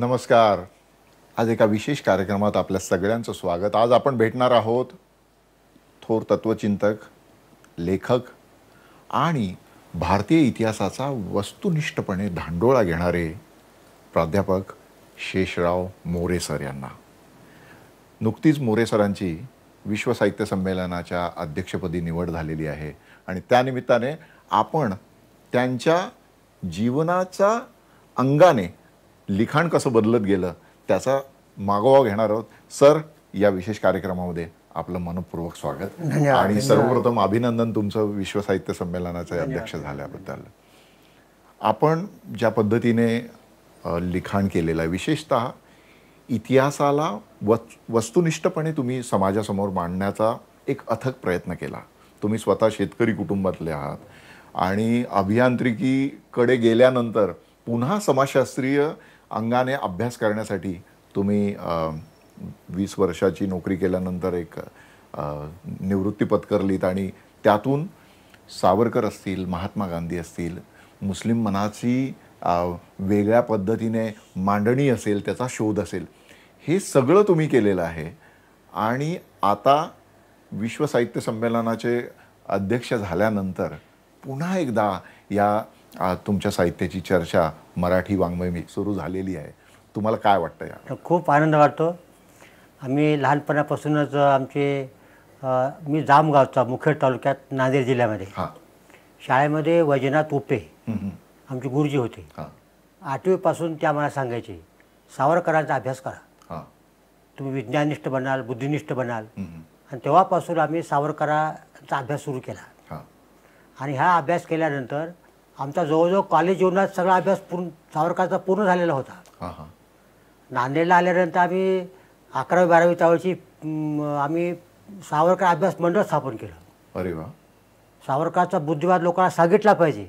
नमस्कार. आज एका विशेष कार्यक्रमात आपल्या सगळ्यांचं स्वागत. आज आपण भेटणार आहोत थोर तत्वचिंतक, लेखक आणि भारतीय इतिहासाचा वस्तुनिष्ठपणे धांडोळा घेणारे प्राध्यापक शेषराव मोरे सर यांना. नुकतीच मोरे सरांची विश्व साहित्य संमेलनाच्या अध्यक्षपदी निवड झालेली आहे आणि त्यानिमित्ताने आपण त्यांच्या जीवनाच्या अंगाने लिखाण कसं बदलत गेलं त्याचा मागोवा घेणार आहोत. सर, या विशेष कार्यक्रमामध्ये आपलं मनपूर्वक स्वागत आणि सर्वप्रथम अभिनंदन तुमचं विश्व साहित्य संमेलनाचे अध्यक्ष झाल्याबद्दल. आपण ज्या पद्धतीने लिखाण केलेलं आहे, विशेषतः इतिहासाला वस्तुनिष्ठपणे तुम्ही समाजासमोर मांडण्याचा एक अथक प्रयत्न केला. तुम्ही स्वतः शेतकरी कुटुंबातले आहात आणि अभियांत्रिकीकडे गेल्यानंतर पुन्हा समाजशास्त्रीय अंगाने अभ्यास करण्यासाठी तुम्ही 20 वर्षाची नोकरी केल्यानंतर एक निवृत्ती पत्करलीत आणि त्यातून सावरकर असतील, महात्मा गांधी असतील, मुस्लिम मनाची वेगळ्या पद्धतीने मांडणी असेल, त्याचा शोध असेल, हे सगळं तुम्ही केलेलं आहे. आणि आता विश्व साहित्य संमेलनाचे अध्यक्ष झाल्यानंतर पुन्हा एकदा या तुमच्या साहित्याची चर्चा मराठी वाङ्मय सुरू झालेली आहे. तुम्हाला काय वाटतं या? खूप आनंद वाटतो. आम्ही लहानपणापासूनच मी जामगावचा, मुखेड तालुक्यात, नांदेड जिल्ह्यामध्ये शाळेमध्ये वैजनाथ उपे आमचे गुरुजी होते. 8वीपासून त्या मला सांगायचे, सावरकरांचा अभ्यास करा, तुम्ही विज्ञानिष्ठ बनाल, बुद्धिनिष्ठ बनाल. आणि तेव्हापासून आम्ही सावरकरांचा अभ्यास सुरू केला. आणि हा अभ्यास केल्यानंतर आमचा जवळजवळ कॉलेज जीवनात सगळा अभ्यास सावरकरांचा पूर्ण झालेला होता. नांदेडला आल्यानंतर आम्ही 11वी 12वी त्यावेळची आम्ही सावरकर अभ्यास मंडळ स्थापन केलं. अरे वा. सावरकरांचा बुद्धिवाद लोकांना सांगितला पाहिजे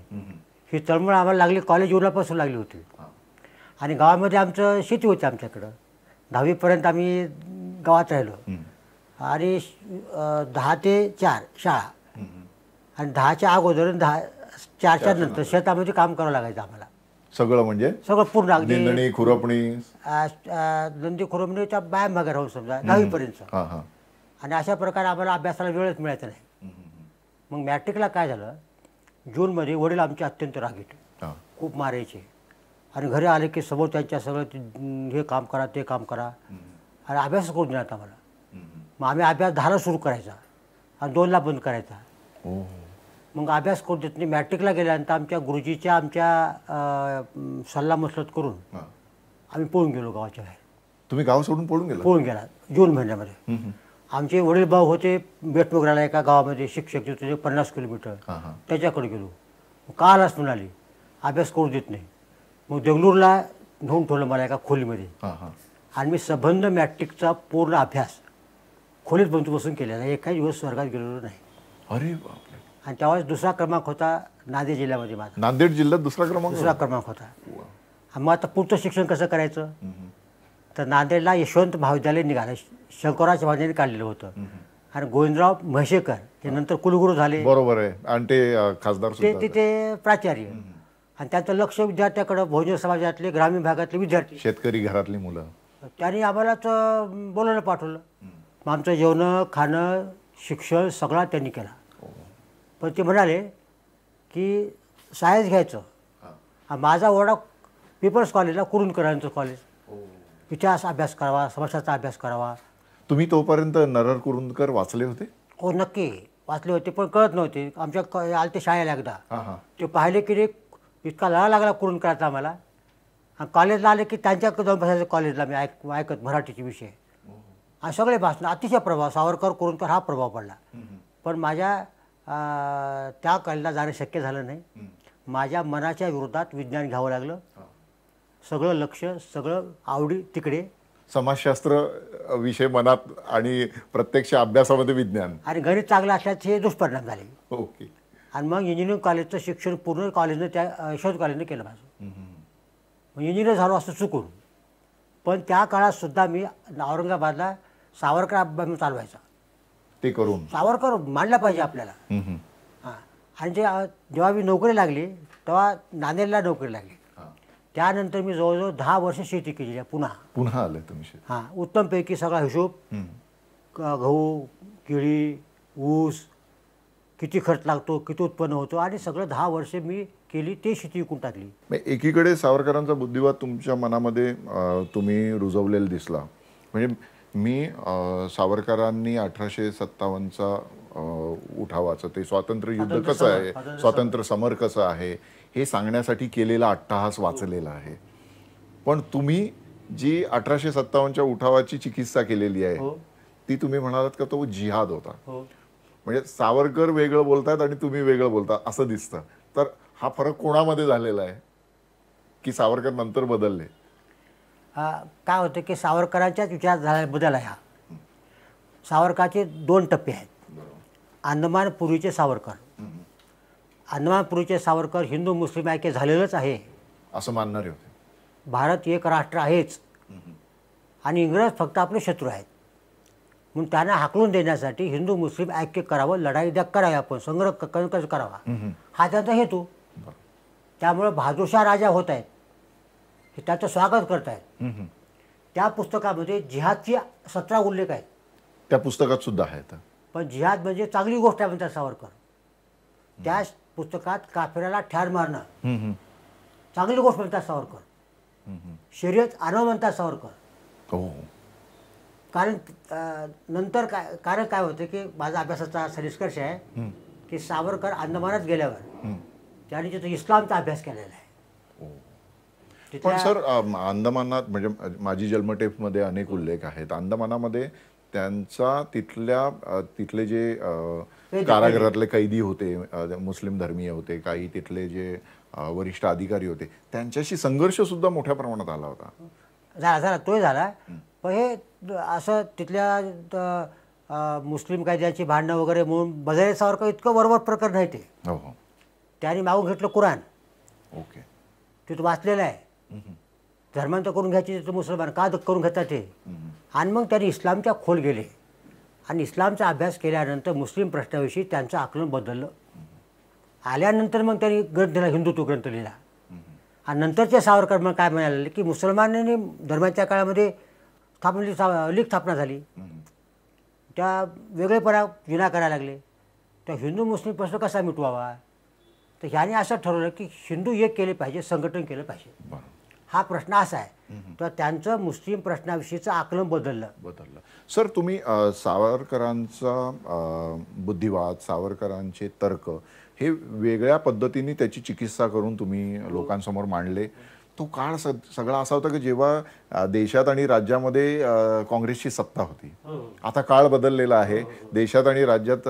ही तळमळ आम्हाला लागली, कॉलेज जीवनापासून लागली होती. आणि गावामध्ये आमचं शेती होती. आमच्याकडं 10वीपर्यंत आम्ही गावात राहिलो आणि 10 ते 4 शाळा आणि 10च्या अगोदर 4च्या नंतर शेतामध्ये काम करावं लागायचं आम्हाला. सगळं म्हणजे सगळं पूर्ण, अगदी निंदणी, खुरपणी, नंदी खुरपणीच्या बायाम भागा राहून समजा 10वीपर्यंत. आणि अशा प्रकारे आम्हाला अभ्यासाला वेळच मिळायचा नाही. मग मॅट्रिकला काय झालं, जूनमध्ये वडील आमचे अत्यंत रागीट, खूप मारायचे आणि घरी आले की समोर त्यांच्या सगळं हे काम करा, ते काम करा आणि अभ्यास करून देण्यात आम्हाला. मग आम्ही अभ्यास 10ला सुरू करायचा आणि 2ला बंद करायचा. मग अभ्यास करून देत नाही. मॅट्रिकला गेल्यानंतर आमच्या गुरुजीच्या सल्लामसलत करून आम्ही पळून गेलो गावाच्या बाहेर. तुम्ही गाव सोडून पळून गेला जून महिन्यामध्ये. आमचे वडील भाऊ होते बेटमुगराला एका गावामध्ये शिक्षक होते 50 किलोमीटर, त्याच्याकडे गेलो. का आलाच म्हणाली, अभ्यास करू देत नाही. मग देगलूरला नेऊन ठेवलं मला एका खोलीमध्ये आणि मी सबंध मॅट्रिकचा पूर्ण अभ्यास खोलीत बसून केलेला. एकाही दिवस वर्गात गेलेलो नाही. अरे बापरे. आणि त्यावेळेस 2रा क्रमांक होता नांदेड जिल्ह्यामध्ये माझा. नांदेड जिल्ह्यात 2रा क्रमांक होता. मग आता पुढचं शिक्षण कसं करायचं, तर नांदेडला यशवंत महाविद्यालय निघालं, शंकरराव महाराजांनी काढलेलं होतं. आणि गोविंदराव म्हैसेकर हे नंतर कुलगुरू झाले. बरोबर आहे. आणि ते खासदार, ते तिथे प्राचार्य. आणि त्यांचं लक्ष विद्यार्थ्याकडं, बहुजन समाजातले, ग्रामीण भागातले विद्यार्थी, शेतकरी घरातली मुलं, त्यांनी आम्हालाच बोलायला पाठवलं. मग आमचं जेवणं, खाणं, शिक्षण सगळं त्यांनी केला. पण ते म्हणाले की सायन्स घ्यायचं. माझा ओढा पीपल्स कॉलेजला, कुरुंदकरांचं कॉलेज, इतिहास अभ्यास करावा, समाजाचा अभ्यास करावा. तुम्ही तोपर्यंत नरहर कुरुंदकर वाचले होते? हो, नक्की वाचले होते, पण कळत नव्हते. आमच्या आले ते शाळेला एकदा, ते पाहिले की रे इतका लळा लागला कुरुंदकरांचा आम्हाला. आणि कॉलेजला आले की त्यांच्याकडे जाऊन बसायचं कॉलेजला मी ऐकत मराठीचे विषय आणि सगळे भाषण. अतिशय प्रभाव, सावरकर कुरुंदकर हा प्रभाव पडला. पण माझ्या त्या कॉलेजला जाणं शक्य झालं नाही. माझ्या मनाच्या विरोधात विज्ञान घ्यावं लागलं. सगळं लक्ष, सगळं आवडी तिकडे, समाजशास्त्र विषय मनात आणि प्रत्यक्ष अभ्यासामध्ये विज्ञान आणि गणित चांगलं असल्याचे दुष्परिणाम झाले. ओके. आणि मग इंजिनिअरिंग कॉलेजचं शिक्षण पूर्ण कॉलेजनं, त्या यशवंत कॉलेजनं केलं माझं. मग इंजिनियर झालो असं चुकून. पण त्या काळातसुद्धा मी औरंगाबादला सावरकर अभ्यास चालवायचा. ते करून सावरकर मांडला पाहिजे आपल्याला. आणि जेव्हा मी नोकरी लागली तेव्हा नांदेडला नोकरी लागली. त्यानंतर मी जवळजवळ 10 वर्ष शेती केलेली आहे पुन्हा. पुन्हा आले तुम्ही हां, उत्तमपैकी सगळा हिशोब, गहू, केळी, ऊस, किती खर्च लागतो, किती उत्पन्न होतो, आणि सगळं 10 वर्ष मी केली, ते शेती विकून टाकली. एकीकडे सावरकरांचा बुद्धिवाद तुमच्या मनामध्ये तुम्ही रुजवलेला दिसला. म्हणजे मी सावरकरांनी 1857चा उठावाचं ते स्वातंत्र्य युद्ध कसं आहे, स्वातंत्र्य समर कसं आहे हे सांगण्यासाठी केलेला अट्टहास वाचलेला आहे. पण तुम्ही जी 1857च्या उठावाची चिकित्सा केलेली आहे ती तुम्ही म्हणालात का तो जिहाद होता. म्हणजे सावरकर वेगळं बोलतात आणि तुम्ही वेगळं बोलता असं दिसतं. तर हा फरक कोणामध्ये झालेला आहे की सावरकर नंतर बदलले? काय होतं की सावरकरांच्याच विचार झाला बदल आहे. हा सावरकरांचे 2 टप्पे आहेत. अंदमान पूर्वीचे सावरकर, अंदमान पूर्वीचे सावरकर हिंदू मुस्लिम ऐक्य झालेलंच आहे असं मानणारे होते. भारत एक राष्ट्र आहेच आणि इंग्रज फक्त आपले शत्रू आहेत म्हणून त्यांना हाकलून देण्यासाठी हिंदू मुस्लिम ऐक्य करावं, लढाई द्या करावी, आपण संग्रह कसं करावा हा त्यांचा हेतू. त्यामुळं बहादूरशाह राजा होत आहेत, हे त्याचं स्वागत करत आहेत. त्या पुस्तकामध्ये जिहादची 17 उल्लेख आहेत. त्या पुस्तकात सुद्धा आहेत. पण जिहाद म्हणजे चांगली गोष्ट आहे म्हणतात सावरकर. त्या पुस्तकात काफिराला ठार मारणं चांगली गोष्ट म्हणतात सावरकर. शर्यत आणव म्हणतात सावरकर. कारण नंतर कारण काय होतं की माझा अभ्यासाचा असा निष्कर्ष आहे की सावरकर अंदमानात गेल्यावर त्यांनी तिथं इस्लामचा अभ्यास केलेला आहे. पण सर अंदमानात म्हणजे माझी जन्मटेपमध्ये अनेक उल्लेख आहेत. अंदमानामध्ये त्यांचा तिथले जे कारागृहातले कैदी होते, मुस्लिम धर्मीय होते, काही तिथले जे वरिष्ठ अधिकारी होते, त्यांच्याशी संघर्ष सुद्धा मोठ्या प्रमाणात आला होता. झाला तोही झाला. पण हे असं तिथल्या मुस्लिम कायद्याची भांडणं वगैरे म्हणून बजारे सावरकर इतकं बरोबर प्रकरण नाही ते. त्यांनी मागून घेतलं कुराण. ओके. तिथं वाचलेलं आहे. धर्मांतर करून घ्यायची तिथं मुसलमान का करून घेतात ते. आणि मग त्यांनी इस्लामच्या खोल गेले आणि इस्लामचा अभ्यास केल्यानंतर मुस्लिम प्रश्नाविषयी त्यांचं आकलन बदललं. आल्यानंतर मग त्यांनी ग्रंथ लिहिला, हिंदुत्व ग्रंथ लिहिला. आणि नंतरचे सावरकर मग काय म्हणाले की मुसलमानांनी धर्माच्या काळामध्ये लीग स्थापना झाली, त्या वेगळेपणा विना करायला लागले, तर हिंदू मुस्लिम प्रश्न कसा मिटवावा. तर ह्याने असं ठरवलं की हिंदू एक केले पाहिजे, संघटन केलं पाहिजे. हा प्रश्न असा आहे. तर त्यांचं मुस्लिम प्रश्नाविषयीचं आकलन बदललं. सर तुम्ही सावरकरांचा बुद्धिवाद, सावरकरांचे तर्क हे वेगळ्या पद्धतीने त्याची चिकित्सा करून तुम्ही लोकांसमोर मांडले. तो काळ सगळा असा होता की जेव्हा देशात आणि राज्यामध्ये काँग्रेसची सत्ता होती. आता काळ बदललेला आहे. देशात आणि राज्यात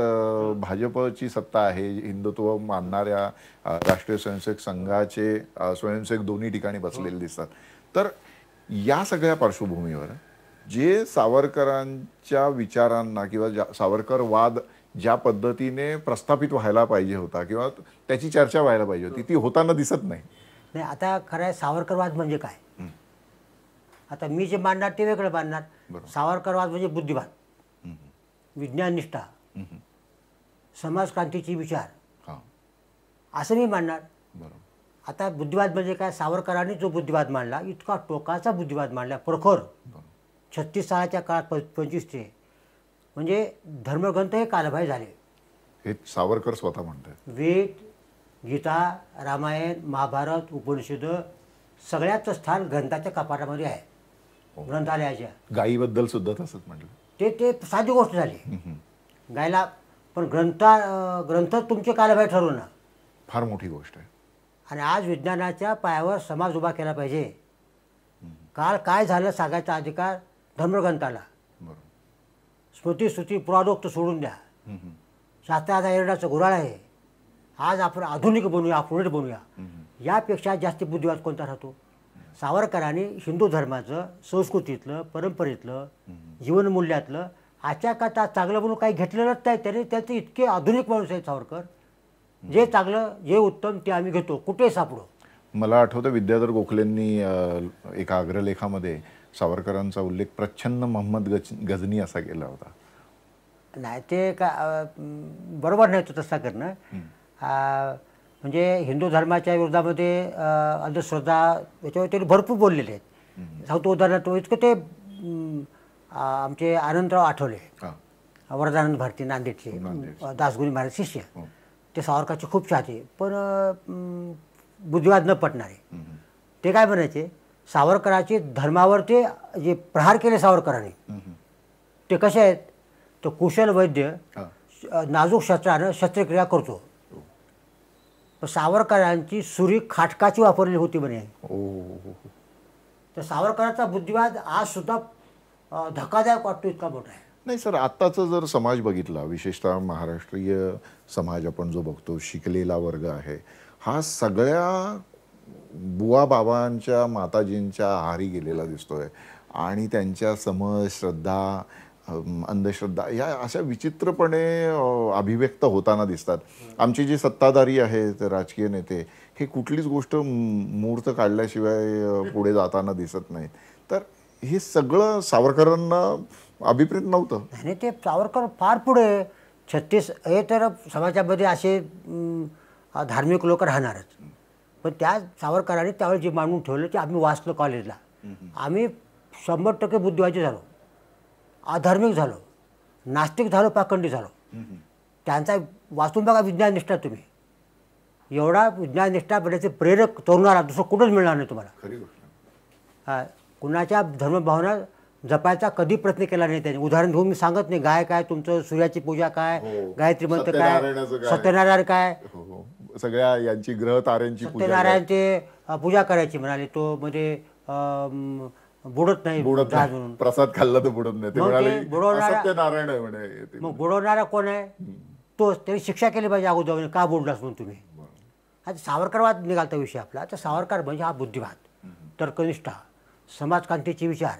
भाजपची सत्ता आहे. हिंदुत्व मानणाऱ्या राष्ट्रीय स्वयंसेवक संघाचे स्वयंसेवक दोन्ही ठिकाणी बसलेले दिसतात. तर या सगळ्या पार्श्वभूमीवर जे सावरकरांच्या विचारांना किंवा सावरकरवाद ज्या पद्धतीने प्रस्थापित व्हायला पाहिजे होता किंवा त्याची चर्चा व्हायला पाहिजे होती ती होताना दिसत नाही. नाही, आता खरं आहे सावरकरवाद म्हणजे काय. आता मी जे मांडणार ते वेगळं मांडणार. सावरकरवाद म्हणजे बुद्धिवाद, विज्ञाननिष्ठा, समाजक्रांतीची विचार असं मी मांडणार. आता बुद्धिवाद म्हणजे काय, सावरकरांनी जो बुद्धिवाद मांडला इतका टोकाचा बुद्धिवाद मांडला प्रखर. 36 सालाच्या काळात 25 ते म्हणजे धर्मग्रंथ हे कालबाह्य झाले. हे सावरकर स्वतः म्हणतात. वेद, गीता, रामायण, महाभारत, उपनिषद सगळ्याचं स्थान ग्रंथाच्या कपाटामध्ये आहे. ग्रंथालयाच्या गायीबद्दल सुद्धा तसंच म्हटलं. ते साधी गोष्ट झाली गायला. पण ग्रंथ तुमचे कालबाह्य ठरवणं फार मोठी गोष्ट आहे. आणि आज विज्ञानाच्या पायावर समाज उभा केला पाहिजे. काल काय झालं सांगायचा अधिकार धर्मग्रंथाला. स्मृती पुराणोक्त सोडून द्या. शास्त्राचा एरडाचं गुऱ्हाळ आहे. आज आपण आधुनिक बनूया, पुढे बनूया. यापेक्षा जास्त बुद्धिवाद कोणता राहतो. सावरकरांनी हिंदू धर्माचं, संस्कृतीतलं, परंपरेतलं, जीवनमूल्यातलं आजच्या काळात चांगलं म्हणून काही घेतलेलंच नाही. त्याने त्याचे इतके आधुनिक माणूस आहेत सावरकर. जे चांगलं, जे उत्तम ते आम्ही घेतो, कुठे सापडो. मला आठवतं विद्याधर गोखलेंनी एका अग्रलेखामध्ये सावरकरांचा उल्लेख प्रच्छन्न मोहम्मद गजनी असा केला होता. नाही, ते का बरोबर नाही तो तसा करणं. म्हणजे हिंदू धर्माच्या विरोधामध्ये अंधश्रद्धा याच्यावर त्यांनी भरपूर बोललेले आहेत. सांगतो उदाहरणार्थ इतकं ते आमचे आनंदराव आठवले, वरदानंद भारती नांदेडचे, दासगुनी महाराज शिष्य, ते सावरकरचे खूप चाहते, पण बुद्धिवाद न पटणारे. ते काय म्हणायचे, सावरकरांचे धर्मावर ते जे प्रहार केले सावरकरांनी ते कसे आहेत, तो कुशल वैद्य नाजूक शस्त्रानं शस्त्रक्रिया करतो, पण सावरकरांची सुरी खाटकाची वापरली होती म्हणे. तर सावरकरांचा बुद्धिवाद आज सुद्धा धक्कादायक वाटतो, इतका मोठा आहे. नाही सर, आत्ताचा जर समाज बघितला, विशेषतः महाराष्ट्रीय समाज आपण जो बघतो, शिकलेला वर्ग आहे, हा सगळ्या बुवा बाबांच्या माताजींच्या आहारी गेलेला दिसतोय आणि त्यांच्या समज, श्रद्धा, अंधश्रद्धा या अशा विचित्रपणे अभिव्यक्त होताना दिसतात. आमची जी सत्ताधारी आहेत, राजकीय नेते, हे कुठलीच गोष्ट मूर्त काढल्याशिवाय पुढे जाताना दिसत नाहीत. तर हे सगळं सावरकरांना अभिप्रेत नव्हतं. आणि ते सावरकर फार पुढे 36 हे तर समाजामध्ये असे धार्मिक लोक राहणारच, पण त्या सावरकरांनी त्यावेळी जे मांडून ठेवलं ते आम्ही वाचलं कॉलेजला. आम्ही 100% बुद्धिवादी झालो, अधार्मिक झालो, नास्तिक झालो, पाखंडी झालो. त्यांचा वाचून बघा विज्ञाननिष्ठा, तुम्ही एवढा विज्ञाननिष्ठा बनायचे प्रेरक तरुणाला दुसरं कुठंच मिळणार नाही तुम्हाला. कुणाच्या धर्मभावना जपायचा कधी प्रयत्न केला नाही त्यांनी. उदाहरण घेऊन मी सांगत नाही, गाय काय, तुमचं सूर्याची पूजा काय, गायत्री मंत्र काय, सत्यनारायण काय, सगळ्या यांची ग्रह ताऱ्यांची सत्यनारायणची पूजा करायची म्हणाले. तो म्हणजे बुडत नाही, प्रसाद खाल्ला तर बुडत नाही. मग बुडवणारा कोण आहे, तोच. त्यांनी शिक्षा केली पाहिजे अगोदर, का बुडलास म्हणून तुम्ही. आता सावरकरवाद निघालता विषय आपला. तर सावरकर म्हणजे हा बुद्धिवाद, तर्कनिष्ठा, समाजक्रांतीचे विचार,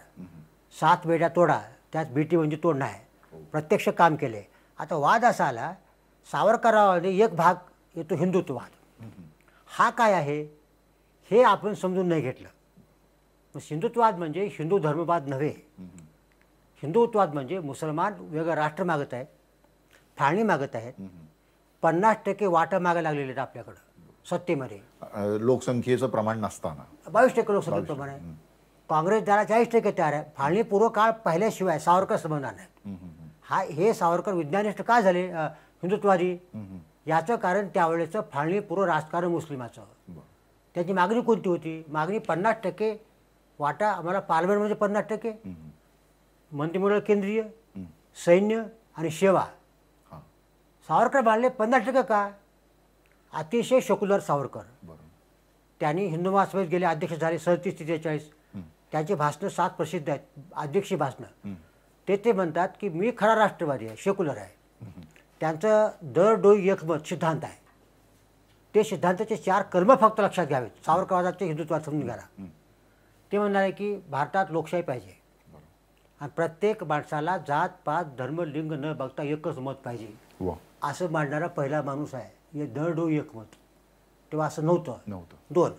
7 वेड्या तोडा, त्यात बीटी म्हणजे तोडणं आहे, प्रत्यक्ष काम केले. आता वाद असा आला, सावरकरांनी एक भाग येतो हिंदुत्ववाद. हा काय आहे हे आपण समजून नाही घेतलं. मग हिंदुत्ववाद म्हणजे हिंदू धर्मवाद नव्हे. हिंदुत्ववाद म्हणजे मुसलमान वेगळं राष्ट्र मागत आहेत, फाळणी मागत आहेत, 50% वाटा मागायला लागलेले आहेत आपल्याकडं सत्तेमध्ये. लोकसंख्येचं प्रमाण नसताना 22% लोकसंख्येचं प्रमाण आहे. काँग्रेस द्यायला 40% तयार आहे. फाळणीपूर्व काळ पाहिल्याशिवाय सावरकर समजणार नाहीत. हे सावरकर विज्ञानिष्ठ का झाले हिंदुत्ववादी, याचं कारण त्यावेळेचं फाळणीपूर्व राजकारण मुस्लिमाचं. त्याची मागणी कोणती होती, मागणी 50% वाटा आम्हाला, पार्लमेंटमध्ये 50%, मंत्रिमंडळ केंद्रीय, सैन्य आणि सेवा. सावरकर मानले 50% का, अतिशय सेक्युलर सावरकर. त्यांनी हिंदू महासभेत गेले, अध्यक्ष झाले 37 ते 43. त्याची भाषणं 7 प्रसिद्ध आहेत, अध्यक्षी भाषणं. ते म्हणतात की मी खरा राष्ट्रवादी आहे, सेक्युलर आहे. त्यांचं दर डोई एकमत सिद्धांत आहे. ते सिद्धांताचे 4 कर्म फक्त लक्षात घ्यावेत. सावरकरवादाचे हिंदुत्वात समजून घ्या. ते म्हणणारे की भारतात लोकशाही पाहिजे आणि प्रत्येक माणसाला जात पात धर्म लिंग न बघता एकच मत पाहिजे, असं मांडणारा पहिला माणूस आहे. हे दर डोई एकमत. तेव्हा असं नव्हतं. 2,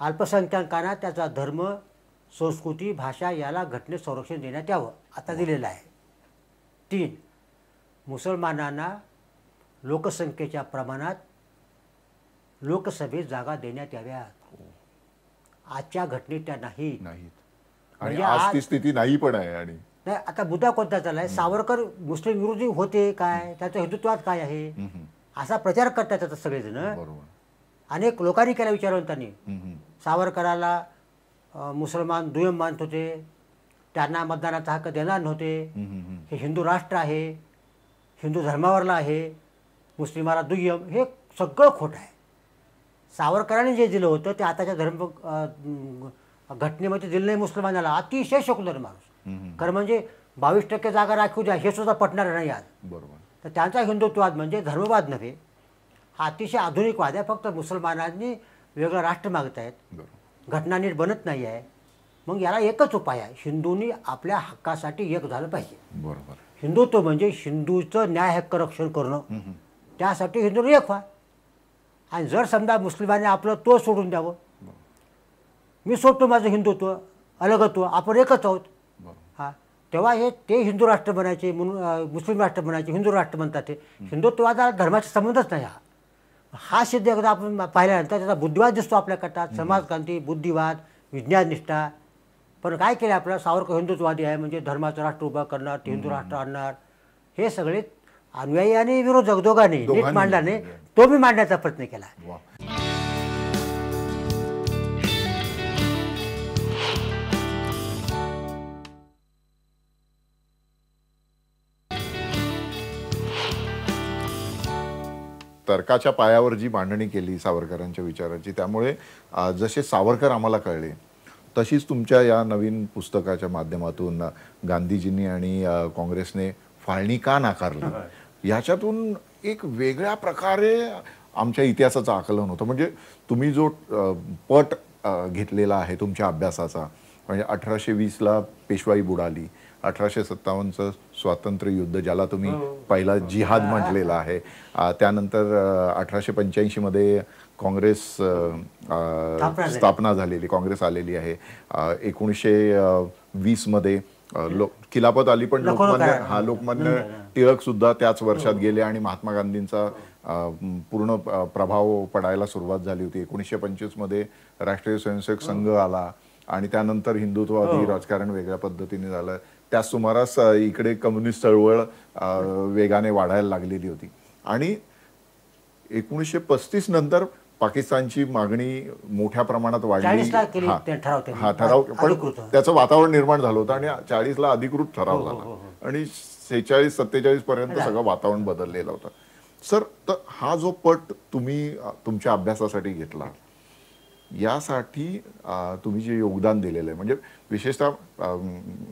अल्पसंख्याकांना त्याचा धर्म, संस्कृती, भाषा याला घटनेत संरक्षण देण्यात यावं, आता दिलेलं आहे. 3, मुसलमानांना लोकसंख्येच्या प्रमाणात लोकसभेत जागा देण्यात याव्यात. आजच्या घटनेत त्या नाहीत. म्हणजे आज ती स्थिती नाही पण आहे. आणि नाही, आता मुद्दा कोणता चाललाय, सावरकर मुस्लिम विरोधी होते काय, त्याचा हिंदुत्वाद काय आहे असा प्रचार करतात आता सगळेजण. अनेक लोकांनी केला विचारवंतांनी. सावरकराला मुसलमान दुय्यम मानत होते, त्यांना मतदानाचा हक्क देणार नव्हते, हे हिंदू राष्ट्र आहे, हिंदू धर्मावरला आहे, मुस्लिमाला दुय्यम. हे सगळं खोटं आहे. सावरकरांनी जे दिलं होतं ते आताच्या धर्म घटनेमध्ये दिलं नाही मुसलमानाला. अतिशय सेक्युलर माणूस. खरं म्हणजे 22% जागा राखू द्या हे सुद्धा पटणार नाही आज. तर त्यांचा हिंदुत्ववाद म्हणजे धर्मवाद नव्हे, हा अतिशय आधुनिक वाद आहे. फक्त मुसलमानांनी वेगळं राष्ट्र मागत आहेत, घटना नीट बनत नाही आहे. मग याला एकच उपाय आहे, हिंदूंनी आपल्या हक्कासाठी एक झालं पाहिजे. हिंदुत्व म्हणजे हिंदूचं न्याय हक्क रक्षण करणं. त्यासाठी हिंदूंनी एक व्हा. आणि जर समजा मुस्लिमांनी आपलं तो सोडून द्यावं, मी सोडतो माझं हिंदुत्व, अलगत्व, आपण एकच आहोत, हां, तेव्हा हे ते हिंदू राष्ट्र बनायचे, म्हणून मुस्लिम राष्ट्र बनायचे, हिंदू राष्ट्र म्हणतात. ते हिंदुत्वाचा धर्माचा संबंधच नाही. हा हा सिद्ध एकदा आपण पाहिल्यानंतर त्याचा बुद्धिवाद दिसतो आपल्या कटात, समाजक्रांती, बुद्धिवाद, विज्ञाननिष्ठा. पण काय केलं आपलं, सावरकर हिंदुत्ववादी आहे म्हणजे धर्माचं राष्ट्र उभं करणार, ते हिंदू राष्ट्र आणणार. हे सगळे अनुयायी आणि विरोधक दोघांनी नीट मांडल्याने तो मी मांडण्याचा प्रयत्न केला. तर्काच्या पायावर जी मांडणी केली सावरकरांच्या विचाराची, त्यामुळे जसे सावरकर आम्हाला कळले तशीच तुमच्या या नवीन पुस्तकाच्या माध्यमातून गांधीजींनी आणि काँग्रेसने फाळणी का नाकारली याच्यातून एक वेगळ्या प्रकारे आमच्या इतिहासाचं आकलन होतं. म्हणजे तुम्ही जो पट घेतलेला आहे तुमच्या अभ्यासाचा, म्हणजे 1820ला पेशवाई बुडाली, 1857चं स्वातंत्र्य युद्ध ज्याला तुम्ही पहिला जिहाद म्हटलेला आहे, त्यानंतर 1885मध्ये काँग्रेस स्थापना झालेली, काँग्रेस आलेली आहे, 1920मध्ये खिलाफत आली, पण लोकमान्य टिळक सुद्धा त्याच वर्षात गेले आणि महात्मा गांधींचा पूर्ण प्रभाव पडायला सुरुवात झाली होती. 1925मध्ये राष्ट्रीय स्वयंसेवक संघ आला आणि त्यानंतर हिंदुत्ववादी राजकारण वेगळ्या पद्धतीने झालं. त्या सुमारास इकडे कम्युनिस्ट चळवळ वेगाने वाढायला लागलेली होती आणि 1935 नंतर पाकिस्तानची मागणी मोठ्या प्रमाणात वाढली. हा ठराव, पण त्याचं वातावरण निर्माण झालं होतं आणि 40ला अधिकृत ठराव झाला आणि 46-47 पर्यंत सगळं वातावरण बदललेलं होतं. सर, तर हा जो पट तुम्ही तुमच्या अभ्यासासाठी घेतला, यासाठी तुम्ही जे योगदान दिलेलं आहे, म्हणजे विशेषतः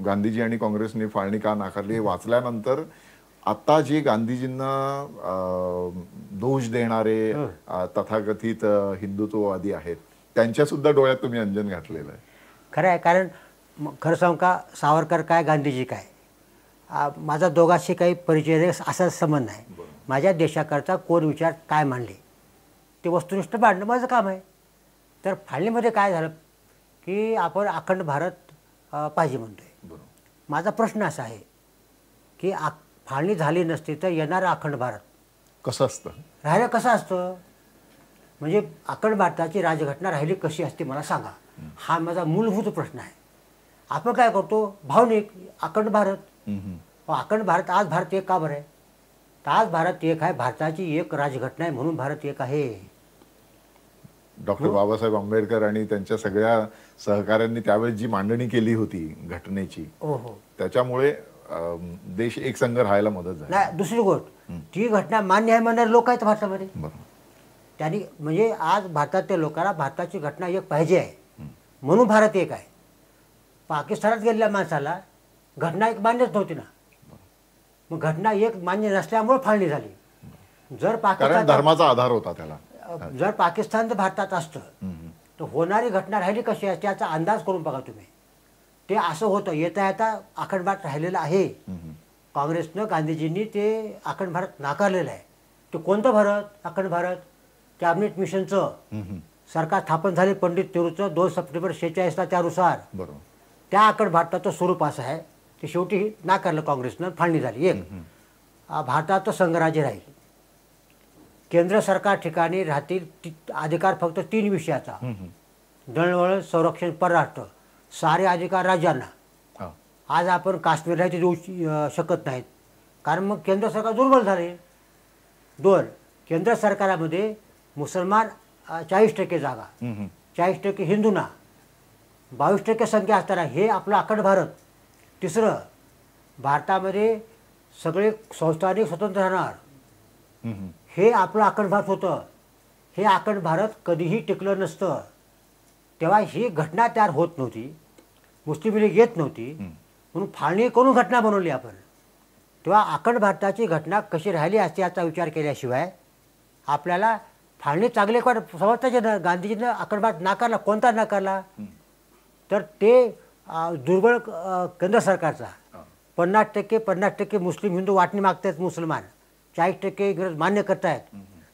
गांधीजी आणि काँग्रेसने फाळणी का नाकारली हे वाचल्यानंतर आता जे गांधीजींना दोष देणारे तथाकथित हिंदुत्ववादी आहेत त्यांच्या सुद्धा डोळ्यात तुम्ही अंजन घातलेलं आहे. खरं आहे, कारण खरं सांगू का, सावरकर काय गांधीजी काय, माझा दोघांशी काही परिचय असा संबंध नाही. माझ्या देशाकरता कोण विचार काय मांडले ते वस्तुनिष्ठ मांडणं माझं काम आहे. तर फाळणीमध्ये काय झालं की आपण अखंड भारत पाहिजे म्हणतोय. माझा प्रश्न असा आहे की फाळणी झाली नसती तर येणारं अखंड भारत कसं असतं, राहिलं कसं असतं, म्हणजे अखंड भारताची राजघटना राहिली कशी असते मला सांगा. हा माझा मूलभूत प्रश्न आहे. आपण काय करतो, भावनिक अखंड भारत. अखंड भारत, आज भारत एक का बरं आहे, तर आज भारत एक आहे, भारताची एक राजघटना आहे म्हणून भारत एक आहे. डॉक्टर बाबासाहेब आंबेडकर आणि त्यांच्या सगळ्या सहकाऱ्यांनी त्यावेळेस जी मांडणी केली होती घटनेची, त्याच्यामुळे देश एक संघ राहायला मदत झाली. नाही, दुसरी गोष्ट, ती घटना मान्य आहे म्हणणारे लोक आहेत भारतामध्ये. त्यांनी म्हणजे आज भारतातल्या लोकांना भारताची घटना एक पाहिजे आहे म्हणून भारत एक आहे. पाकिस्तानात गेलेल्या माणसाला घटना एक मान्यच नव्हती ना, मग घटना एक मान्य नसल्यामुळे फाळणी झाली. जर पाकिस्तान धर्माचा आधार होता त्याला, जर पाकिस्तान भारतात असतं तर होणारी घटना राहिली कशी असते याचा अंदाज करून बघा तुम्ही. ते असं होतं, येता येता अखंड भारत राहिलेला आहे. काँग्रेसनं, गांधीजींनी ते अखंड भारत नाकारलेलं आहे. ते कोणतं भारत, अखंड भारत, कॅबिनेट मिशनचं सरकार स्थापन झाले पंडित नेहरूचं 2 सप्टेंबर 46ला, त्यानुसार त्या अखंड भारताचं स्वरूप असं आहे. ते शेवटी नाकारलं काँग्रेसनं, फाळणी झाली. एक भारताचं संघराज्य राहील, केंद्र सरकार ठिकाणी राहतील अधिकार फक्त 3 विषयाचा, दळणवळण, संरक्षण, परराष्ट्र, सारे अधिकार राज्यांना. आज आपण काश्मीरला ते देऊ शकत नाहीत कारण मग केंद्र सरकार दुर्बल झाले. 2, केंद्र सरकारामध्ये मुसलमान 40% जागा, 40% हिंदूंना, 22% संख्या असताना हे आपलं अखंड भारत. 3, भारतामध्ये सगळे संस्थानिक स्वतंत्र राहणार, हे आपलं अखंड भारत होतं. हे अखंड भारत कधीही टिकलं नसतं. तेव्हा ही घटना तयार होत नव्हती, मुस्लिम लीग येत नव्हती, म्हणून फाळणी करून घटना बनवली आपण. तेव्हा अखंड भारताची घटना कशी राहिली असते याचा विचार केल्याशिवाय आपल्याला फाळणी चांगले समजताचे ना. गांधीजीनं अखंड भारत नाकारला, कोणता नाकारला, तर ते दुर्बळ केंद्र सरकारचा. 50% मुस्लिम हिंदू वाटणी मागतात, मुसलमान 40% इंग्रज मान्य करतायत,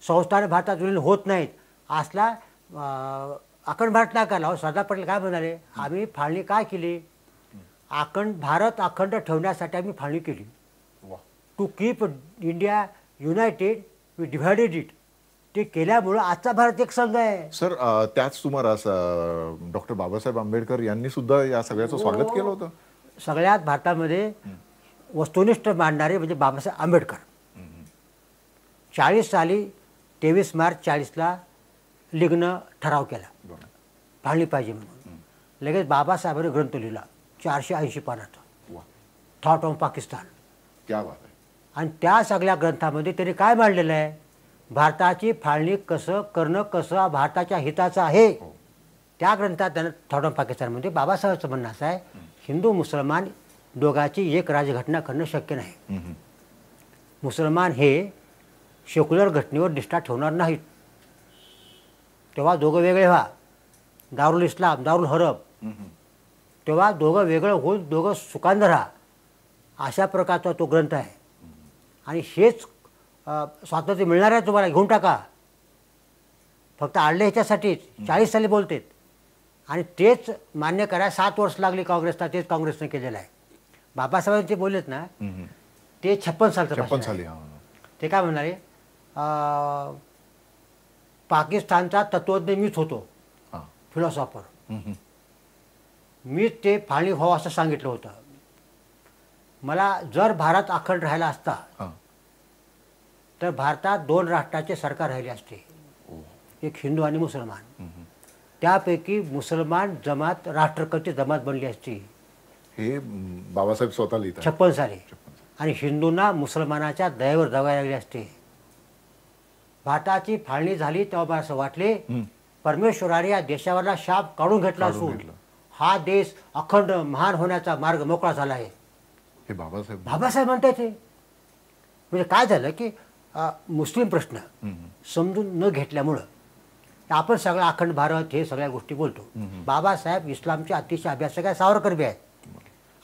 संस्थाने भारतात विलीन होत नाहीत, असला अखंड भारत नाकारला. सरदार पटेल काय म्हणाले, आम्ही फाळणी काय केली, अखंड भारत अखंड ठेवण्यासाठी आम्ही फाळणी केली. To keep India united we divided it. ते केल्यामुळं आजचा भारत एक संघ आहे. सर त्याच सुमारास डॉक्टर बाबासाहेब आंबेडकर यांनी सुद्धा या सगळ्याचं स्वागत केलं होतं. सगळ्यात भारतामध्ये वस्तुनिष्ठ मांडणारे म्हणजे बाबासाहेब आंबेडकर. 40 साली 23 मार्च 40ला लिग्न ठराव केला फाळणी पाहिजे म्हणून. लगेच बाबासाहेबांनी ग्रंथ लिहिला 480 पानाचा, थॉट ऑफ पाकिस्तान. क्या बात आहे. आणि त्या सगळ्या ग्रंथामध्ये त्यांनी काय मांडलेलं आहे, भारताची फाळणी करणं कसं भारताच्या हिताचं आहे. त्या ग्रंथात त्यानं थॉट ऑफ पाकिस्तानमध्ये बाबासाहेबांचं म्हणणं असं आहे, हिंदू मुसलमान दोघांची एक राजघटना करणं शक्य नाही. मुसलमान हे सेक्युलर घटनेवर निष्ठा ठेवणार नाहीत, तेव्हा दोघं वेगळे व्हा. दारुल इस्लाम दारुल हरब, तेव्हा दोघं वेगळं होऊन दोघं सुखांत राहा, अशा प्रकारचा तो ग्रंथ आहे. आणि हेच स्वातंत्र्य मिळणार आहे तुम्हाला, घेऊन टाका. फक्त आडले ह्याच्यासाठीच 40 साली बोलतेत. आणि तेच मान्य करायला 7 वर्ष लागली काँग्रेसला, तेच काँग्रेसने केलेलं आहे. बाबासाहेब ते बोललेत ना, ते 56 सालचं भाषण साली आहे. ते काय म्हणाले, पाकिस्तानचा तत्त्वज्ञ मीच होतो, फिलॉसॉफर. मीच ते फाळणी व्हावं असं सांगितलं होतं. मला जर भारत अखंड राहिला असता तर भारतात 2 राष्ट्राचे सरकार राहिले असते, एक हिंदू आणि मुसलमान. त्यापैकी मुसलमान जमात राष्ट्रकर्ते जमात बनली असती, हे बाबासाहेब स्वतः लिहितात 56 साली. आणि हिंदूंना मुसलमानाच्या दयेवर जगायला लागले असते. भारताची फाळणी झाली तेव्हा मला असं वाटले, परमेश्वराने या देशावरला शाप काढून घेतला असून हा देश अखंड महान होण्याचा मार्ग मोकळा झाला आहे. हे बाबासाहेब म्हणतात. ते म्हणजे काय झालं की मुस्लिम प्रश्न समजून न घेतल्यामुळं आपण सगळं अखंड भारत हे सगळ्या गोष्टी बोलतो. बाबासाहेब इस्लामचे अतिशय अभ्यासक आहे, सावरकर बी आहेत.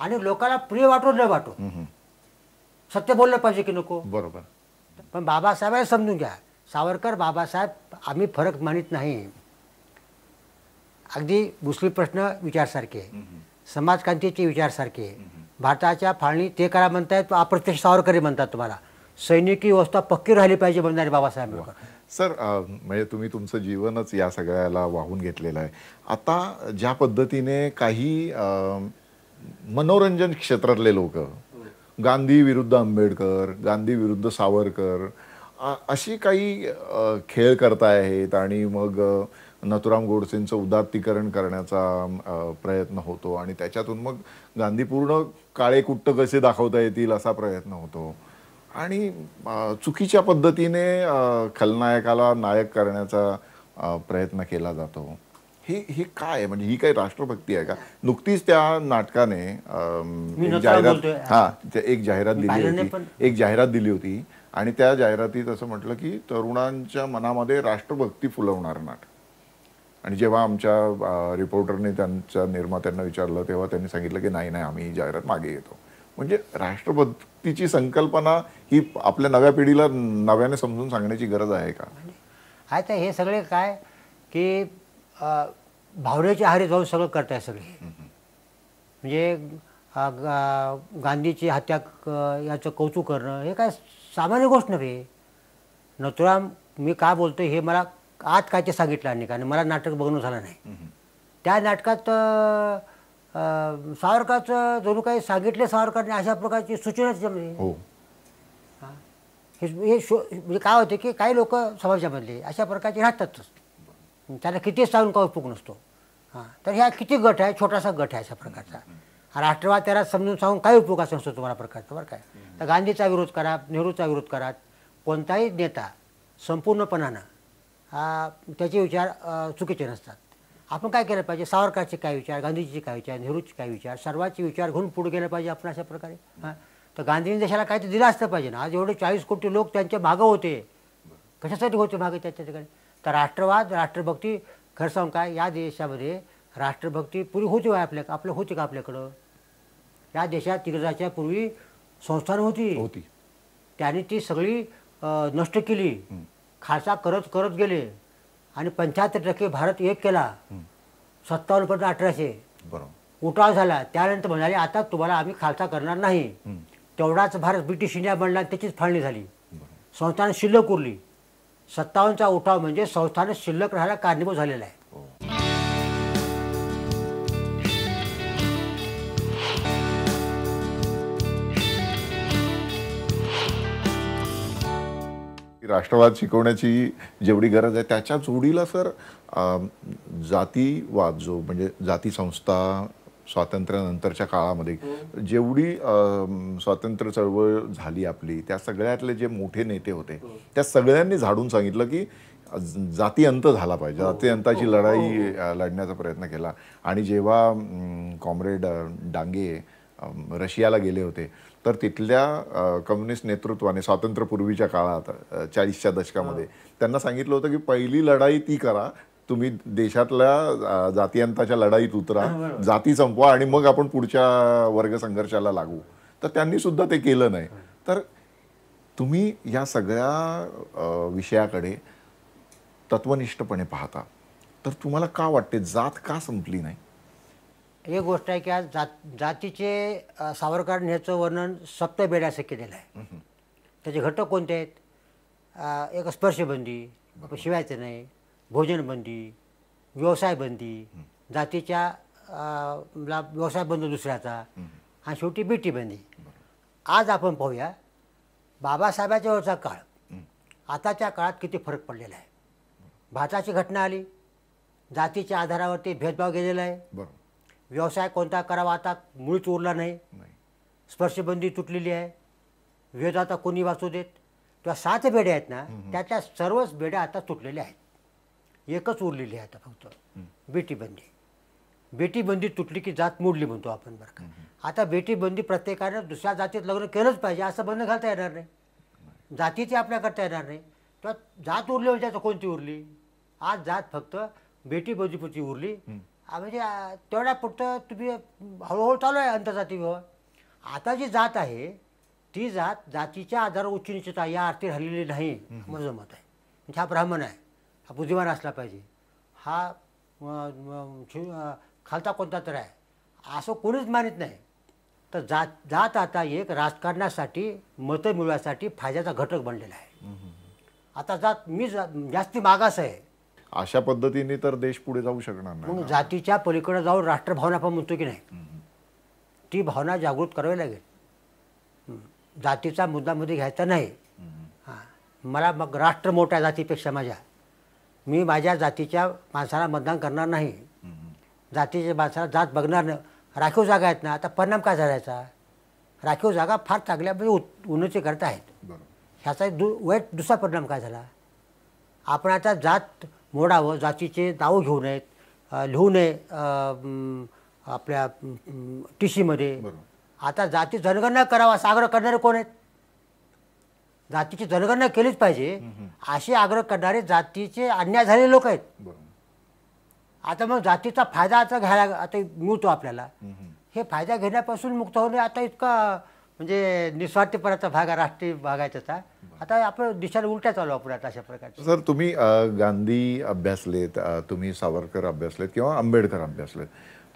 आणि लोकांना प्रिय वाटो न वाटो सत्य बोललं पाहिजे की नको, बरोबर. पण बाबासाहेबांना समजून घ्या, सावरकर बाबासाहेब आम्ही फरक मानित नाही. अगदी मुस्लिम प्रश्न विचारसारखे, समाजक्रांतीचे विचारसारखे. भारताच्या फाळणी ते करा म्हणतायत, अप्रत्यक्ष सावरकरी म्हणतात. तुम्हाला सैनिकी व्यवस्था पक्की राहिली पाहिजे म्हणणारे बाबासाहेब. सर म्हणजे तुम्ही तुमचं जीवनच या सगळ्याला वाहून घेतलेलं आहे. आता ज्या पद्धतीने काही मनोरंजन क्षेत्रातले लोक गांधी विरुद्ध आंबेडकर, गांधी विरुद्ध सावरकर अशी काही खेळ करतायत आणि मग नथुराम गोडसेंचं उदात्तीकरण करण्याचा प्रयत्न होतो आणि त्याच्यातून मग गांधी पूर्ण काळे कुट्ट कसे दाखवता येतील असा प्रयत्न होतो आणि चुकीच्या पद्धतीने खलनायकाला नायक करण्याचा प्रयत्न केला जातो. हे काय आहे, म्हणजे ही काही राष्ट्रभक्ती आहे का? नुकतीच त्या नाटकाने एक जाहिरात दिली होती आणि त्या जाहिरातीत असं म्हटलं की तरुणांच्या मनामध्ये राष्ट्रभक्ती फुलवणारं नाटक. आणि जेव्हा आमच्या रिपोर्टरने त्यांच्या निर्मात्यांना विचारलं तेव्हा त्यांनी सांगितलं की नाही आम्ही ही जाहिरात मागे घेतो. म्हणजे राष्ट्रभक्तीची संकल्पना ही आपल्या नव्या पिढीला नव्याने समजून सांगण्याची गरज आहे का? आहे तर हे सगळे काय की भावनेच्या आहारी जाऊन सगळं करताय सगळे. म्हणजे गांधीची हत्या याचं कौतुक करणं हे काय सामान्य गोष्ट नव्हे. नथुराम मी काय बोलतो हे मला आत काय ते सांगितलं आणि कारण मला नाटक बघणं झालं नाही. त्या नाटकात सावरकरचं जणू काही सांगितले सावरकरने अशा प्रकारची सूचना त्याच्यामध्ये. हे म्हणजे काय होते की काही लोक समाजामधले अशा प्रकारचे राहतातच, त्यांना किती सांगून काय उपयोग नसतो. तर ह्या किती गट आहे, छोटासा गट आहे अशा प्रकारचा. राष्ट्रवाद त्याला समजून सांगून काही उपयोग असं नसतो तुम्हाला प्रकारचा बरं काय. तर गांधीचा विरोध करा, नेहरूचा विरोध करा, कोणताही नेता संपूर्णपणानं त्याचे विचार चुकीचे नसतात. आपण काय केलं पाहिजे, सावरकरचे काय विचार, गांधीजीचे काय विचार, नेहरूचे काय विचार, सर्वांचे विचार घेऊन पुढे गेलं पाहिजे आपण अशा प्रकारे. तर गांधींनी देशाला काहीतरी दिलं असतं पाहिजे ना. आज एवढे 40 कोटी लोक त्यांच्या मागं होते, कशासाठी होते मागे त्याच्या ठिकाणी. तर राष्ट्रवाद राष्ट्रभक्ती खरं सांगू काय या देशामध्ये राष्ट्रभक्ती पुरी होती आपल्या होती का आपल्याकडं. या देशात तिकडच्या पूर्वी संस्थानं होती, त्यांनी ती सगळी नष्ट केली, खालसा करत करत गेले आणि 75% भारत एक केला. 57% 1800 उठाव झाला. त्यानंतर म्हणाले आता तुम्हाला आम्ही खालसा करणार नाही. तेवढाच भारत ब्रिटिश इंडिया बनला, त्याचीच फाळणी झाली, संस्थानं शिल्लक उरली. 57चा उठाव म्हणजे संस्थान शिल्लक राहायला कारणीभूत झालेला आहे. राष्ट्रवाद शिकवण्याची जेवढी गरज आहे त्याच्या जोडीला सर जातीवाद जो म्हणजे जाती संस्था स्वातंत्र्यानंतरच्या काळामध्ये जेवढी स्वातंत्र्य चळवळ झाली आपली, त्या सगळ्यातले जे मोठे नेते होते त्या सगळ्यांनी झाडून सांगितलं की जाती अंत झाला पाहिजे, जाती अंताची लढाई लढण्याचा प्रयत्न केला. आणि जेव्हा कॉम्रेड डांगे रशियाला गेले होते तर तिथल्या कम्युनिस्ट नेतृत्वाने स्वातंत्र्यपूर्वीच्या काळात 40च्या दशकामध्ये त्यांना सांगितलं होतं की पहिली लढाई ती करा, तुम्ही देशातल्या जातीयंताच्या लढाईत उतरा, जाती संपवा आणि मग आपण पुढच्या वर्ग संघर्षाला लागू. तर त्यांनी सुद्धा ते केलं नाही. तर तुम्ही या सगळ्या विषयाकडे तत्वनिष्ठपणे पाहता, तर तुम्हाला का वाटते जात का संपली नाही? एक गोष्ट आहे की आज जातीचे सावरकरांनी ह्याचं वर्णन सप्तबेड असं केलेलं आहे. त्याचे घटक कोणते आहेत? एक स्पर्शबंदी, शिवायचं नाही, भोजनबंदी, व्यवसायबंदी, जातीच्या व्यवसाय बंद दुसऱ्याचा, आणि शेवटी बेटीबंदी. आज आपण पाहूया बाबासाहेबाच्या वेळचा काळ आताच्या काळात किती फरक पडलेला आहे. भारताची घटना आली, जातीच्या आधारावरती भेदभाव गेलेला आहे. व्यवसाय कोणता करावा आता मुळीच उरला नाही. स्पर्शबंदी तुटलेली आहे. वेद आता कोणी वाचू देत. किंवा 7 बेड्या आहेत ना, त्यातल्या सर्वच बेड्या आता तुटलेल्या आहेत. एकच उरलेली आहे आता फक्त बेटीबंदी. बेटीबंदी तुटली की जात मोडली म्हणतो आपण बरं का. आता बेटीबंदी प्रत्येकानं दुसऱ्या जातीत लग्न केलंच पाहिजे असं बंद घालता येणार नाही. जातीचे आपल्या करता येणार नाही. तर जात उरली म्हणजे आता कोणती उरली? आज जात फक्त बेटीबंदीपुरती उरली. म्हणजे तेवढ्या पुरतं तुम्ही हळूहळू चालू आहे आंतरजाती विवाह. आता जी जात आहे ती जातीच्या आधारावर उच्च निश्चित या अर्थी राहिलेली नाही माझं मत आहे. म्हणजे हा ब्राह्मण आहे, हा बुद्धिमान असला पाहिजे, हा खालता कोणता तर आहे असं कोणीच मानित नाही. तर जात आता एक राजकारणासाठी मतं मिळवण्यासाठी फायद्याचा घटक बनलेला आहे. आता मी जास्ती मागास आहे अशा पद्धतीने तर देश पुढे जाऊ शकणार नाही. मग जातीच्या पलीकडे जाऊन राष्ट्रभावना आपण म्हणतो की नाही, ती भावना जागृत करावी लागेल. जातीचा मुद्दामध्ये घ्यायचा नाही. मला मग राष्ट्र मोठ्या जातीपेक्षा मी माझ्या जातीच्या माणसाला मतदान करणार नाही. जातीच्या माणसाला जात बघणार नाही. राखीव जागा आहेत ना, आता परिणाम काय झाल्याचा? राखीव जागा फार चांगल्या उन्नती करता आहेत. ह्याचा वाईट दुसरा परिणाम काय झाला? आपण आता जात मोडावं, जातीचे नाव घेऊ नयेत, लिहू नये आपल्या टीसीमध्ये. आता जाती जनगणना करावा असा आग्रह करणारे कोण आहेत? जातीची जनगणना केलीच पाहिजे असे आग्रह करणारे जातीचे अन्याय झालेले लोक आहेत. आता मग जातीचा फायदा आता घ्यायला आता मिळतो आपल्याला. हे फायदा घेण्यापासून मुक्त होणे आता इतका म्हणजे निस्वार्थीपणाचा भाग आहे, राष्ट्रीय भाग आहे त्याचा. आता आपण दिशेला उलट्या चालू आपण आता अशा प्रकारचे. सर तुम्ही गांधी अभ्यासलेत, तुम्ही सावरकर अभ्यासलेत किंवा आंबेडकर अभ्यासलेत.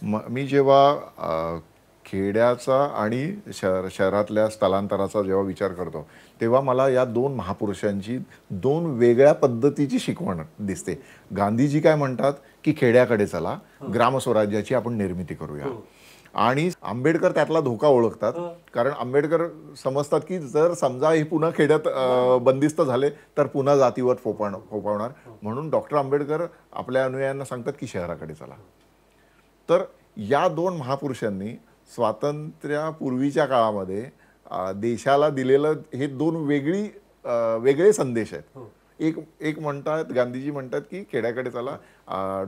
मी जेव्हा खेड्याचा आणि शहरातल्या स्थलांतराचा जेव्हा विचार करतो तेव्हा मला या 2 महापुरुषांची 2 वेगळ्या पद्धतीची शिकवण दिसते. गांधीजी काय म्हणतात की खेड्याकडे चला, ग्रामस्वराज्याची आपण निर्मिती करूया. आणि आंबेडकर त्यातला धोका ओळखतात, कारण आंबेडकर समजतात की जर समजा हे पुन्हा खेड्यात बंदिस्त झाले तर पुन्हा जातीवर फोपावणार. म्हणून डॉक्टर आंबेडकर आपल्या अनुयायांना सांगतात की शहराकडे चला. तर या 2 महापुरुषांनी स्वातंत्र्यापूर्वीच्या काळामध्ये देशाला दिलेलं हे 2 वेगळे संदेश आहेत. एक म्हणतात, गांधीजी म्हणतात की खेड्याकडे चला,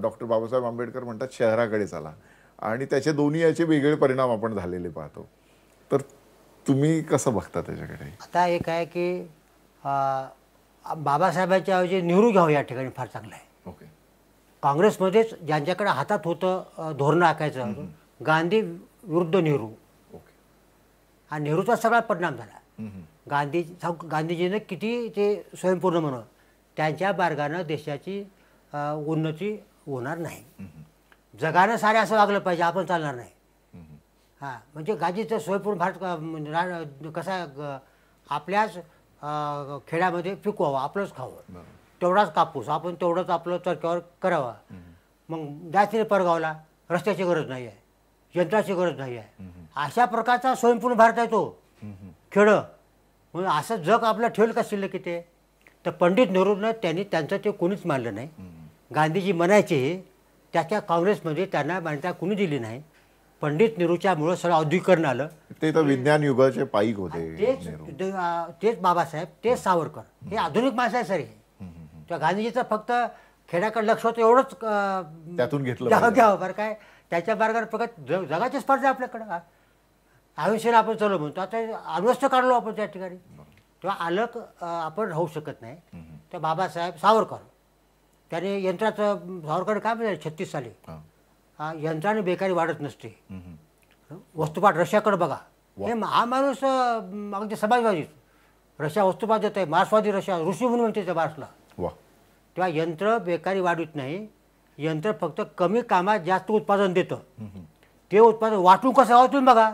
डॉक्टर बाबासाहेब आंबेडकर म्हणतात शहराकडे चला. आणि त्याचे दोन्ही याचे वेगळे परिणाम आपण झालेले पाहतो. तर तुम्ही कसं बघता त्याच्याकडे? आता एक आहे की बाबासाहेबांच्या ऐवजी नेहरू घ्यावं या ठिकाणी फार चांगलं आहे. ओके. काँग्रेसमध्येच ज्यांच्याकडे हातात होतं धोरणं आखायचं, गांधी विरुद्ध नेहरू. हा नेहरूचा सगळा परिणाम झाला. गांधीजीनं किती ते स्वयंपूर्ण म्हणून त्यांच्या मार्गानं देशाची उन्नती होणार नाही. जगानं सारे असं वागलं पाहिजे, आपण चालणार नाही. हां, म्हणजे गांधीचं स्वयंपूर्ण भारत कसा आपल्याच खेड्यामध्ये पिकवावं, आपलंच खावं तेवढाच कापूस आपण तेवढंच आपलं चरक्यावर करावा. मग जायचं परगावला, रस्त्याची गरज नाही आहे, यंत्राची गरज नाही आहे. अशा प्रकारचा स्वयंपूर्ण भारत आहे तो खेडं. म्हणून असं जग आपलं ठेवलं का शिल्लक की ते. तर पंडित नेहरूनं त्यांनी त्यांचं ते कोणीच मानलं नाही. गांधीजी म्हणायचे, त्याच्या काँग्रेसमध्ये त्यांना मान्यता कुणी दिली नाही. पंडित नेहरूच्यामुळं सगळं औद्योगिकरण आलं. ते तर विज्ञान युगाचे पाईक होते. तेच बाबासाहेब, तेच सावरकर, हे आधुनिक माणसं आहे सर. हे त्या गांधीजीचं फक्त खेड्याकडे लक्ष होतं एवढंच त्यातून घेतलं घ्यावं बरं काय. त्याच्या मार्गावर प्रगत जगाची स्पर्धा आपल्याकडं. आयुष्याला आपण चलो म्हणतो, आता अण्वस्त्र काढलो आपण त्या ठिकाणी. तेव्हा अलग आपण राहू शकत नाही. तर बाबासाहेब सावरकर त्याने यंत्राचं, सावरकर काय म्हणजे 36 साली यंत्राने बेकारी वाढत नसते. वस्तुपाठ रशियाकडे बघा. हे हा माणूस अगदी समाजवादी, रशिया वस्तुपाठ देत आहे, मार्क्सवादी रशिया, ऋषी म्हणून म्हणते त्या मार्क्सला. तेव्हा यंत्र बेकारी वाढत नाही. यंत्र फक्त कमी कामात जास्त उत्पादन देतं. ते उत्पादन वाटून कसं वाटून बघा.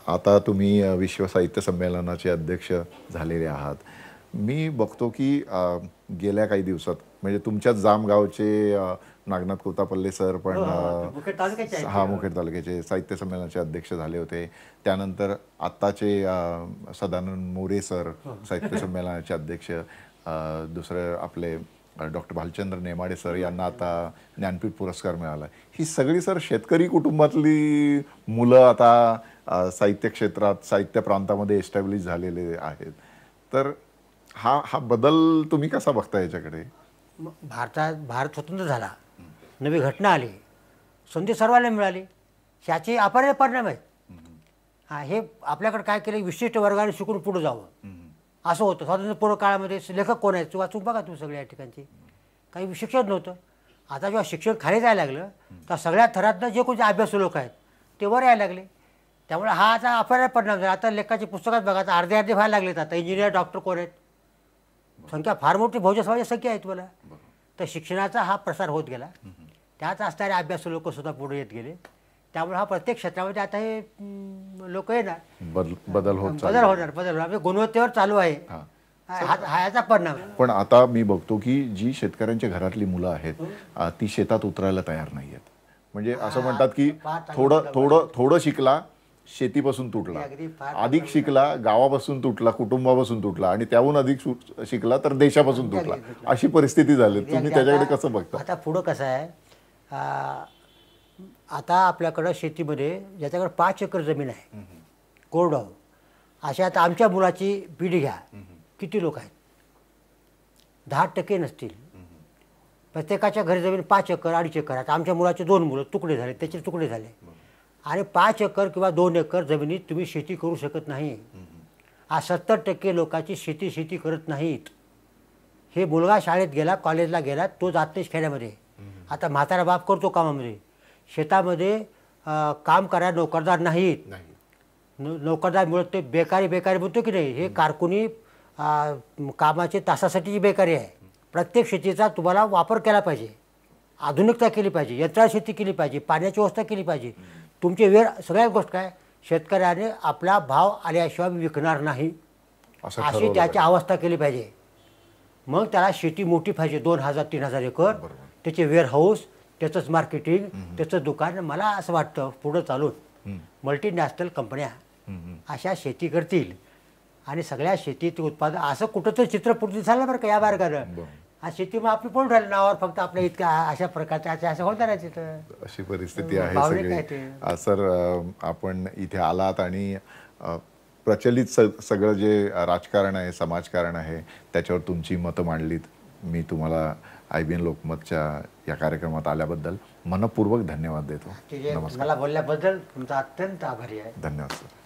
आता तुम्ही विश्व साहित्य संमेलनाचे अध्यक्ष झालेले आहात. मी बघतो की गेल्या काही दिवसात म्हणजे तुमच्याच जामगावचे नागनाथ कोतापल्ले सर पण मुखेड तालुक्याचे साहित्य संमेलनाचे अध्यक्ष झाले होते. त्यानंतर आत्ताचे सदानंद मोरे सर साहित्य संमेलनाचे अध्यक्ष. दुसरे आपले डॉक्टर भालचंद्र नेमाडे सर यांना आता ज्ञानपीठ पुरस्कार मिळाला. ही सगळी सर शेतकरी कुटुंबातली मुलं आता साहित्य क्षेत्रात, साहित्य प्रांतामध्ये एस्टॅब्लिश झालेले आहेत. तर हा बदल तुम्ही कसा बघता याच्याकडे? भारत स्वतंत्र झाला, नवी घटना आली, संधी सर्वांना मिळाली, ह्याचे अपार परिणाम आहेत. हे आपल्याकडे काय केलं, विशिष्ट वर्गाने शिकून पुढे जावं असं होतं. स्वातंत्र्यपूर्व काळामध्ये लेखक कोण आहेत वाचून बघा तुम्ही सगळ्या ठिकाणचे. काही शिक्षण नव्हतं. आता जेव्हा शिक्षण खाली जायला लागलं तर सगळ्या थरातनं जे कोणते अभ्यासू लोक आहेत ते वर यायला लागले. त्यामुळे हा आता अपार परिणाम झाला. आता लेखाची पुस्तकात बघा, आता अर्धे व्हायला लागलेत. आता इंजिनियर, डॉक्टर कोण आहेत, संख्या फार मोठी, बहुजन समाजाची संख्या आहे तुम्हाला. तर शिक्षणाचा हा प्रसार होत गेला. त्याच असणारे अभ्यासू लोक सुद्धा पुढे येत गेले. त्यामुळे हा प्रत्येक क्षेत्रामध्ये आता हे लोक येणार, बदल होणार, गुणवत्तेवर चालू आहे. ह्याचा परिणाम. पण आता मी बघतो की जी शेतकऱ्यांच्या घरातली मुलं आहेत ती शेतात उतरायला तयार नाही आहेत. म्हणजे असं म्हणतात की थोडं शिकला शेतीपासून तुटला, अधिक शिकला गावापासून तुटला, कुटुंबापासून तुटला, आणि त्याहून अधिक शिकला तर देशापासून तुटला. अशी परिस्थिती झाली. तुम्ही त्याच्याकडे कसं बघता? आता पुढं कसं आहे, आता आपल्याकडं शेतीमध्ये ज्याच्याकडे 5 एकर जमीन आहे कोरडवाहू, अशा आता आमच्या मुलाची पिढी घ्या, किती लोक आहेत? 10% नसतील. प्रत्येकाच्या घरी जमीन 5 एकर 2.5 एकर. आता आमच्या मुलाचे 2 मुलं तुकडे झाले, त्याचे तुकडे झाले. आणि 5 एकर किंवा 2 एकर जमिनीत तुम्ही शेती करू शकत नाही. आज 70% लोकांची शेती करत नाहीत. हे मुलगा शाळेत गेला, कॉलेजला गेला, तो जात नाही खेड्यामध्ये. आता म्हातारा बाप करतो कामामध्ये, शेतामध्ये काम करायला नोकरदार नाहीत. नोकरदार मिळत ते बेकारी म्हणतो की नाही, हे कारकुनी कामाचे तासासाठीची बेकारी आहे. प्रत्येक शेतीचा तुम्हाला वापर केला पाहिजे, आधुनिकता केली पाहिजे, यंत्रा शेती केली पाहिजे, पाण्याची व्यवस्था केली पाहिजे. तुमची वेळ सगळ्या गोष्ट काय, शेतकऱ्याने आपला भाव आल्याशिवाय विकणार नाही अशी त्याची अवस्था केली पाहिजे. मग त्याला शेती मोठी पाहिजे, 2000-3000 एकर, त्याचे वेअरहाऊस, त्याचंच मार्केटिंग, त्याचं दुकान. मला असं वाटतं पुढं चालून मल्टीनॅशनल कंपन्या अशा शेती करतील आणि सगळ्या शेतीत उत्पादन असं कुठंतरी चित्रपूर्ती झालं बरं का या मार्गानं. आज शेती मग आपली कोण राहिलं नावावर फक्त आपल्या इतक्या अशा प्रकारच्या असं होणार आहे तिथं. अशी परिस्थिती आहे सगळी. सर आपण इथे आलात आणि प्रचलित सगळं जे राजकारण आहे, समाजकारण आहे, त्याच्यावर तुमची मतं मांडलीत. मी तुम्हाला IBN लोकमतच्या या कार्यक्रमात आल्याबद्दल मनपूर्वक धन्यवाद देतो. मला बोलल्याबद्दल तुमचा अत्यंत आभारी आहे. धन्यवाद सर.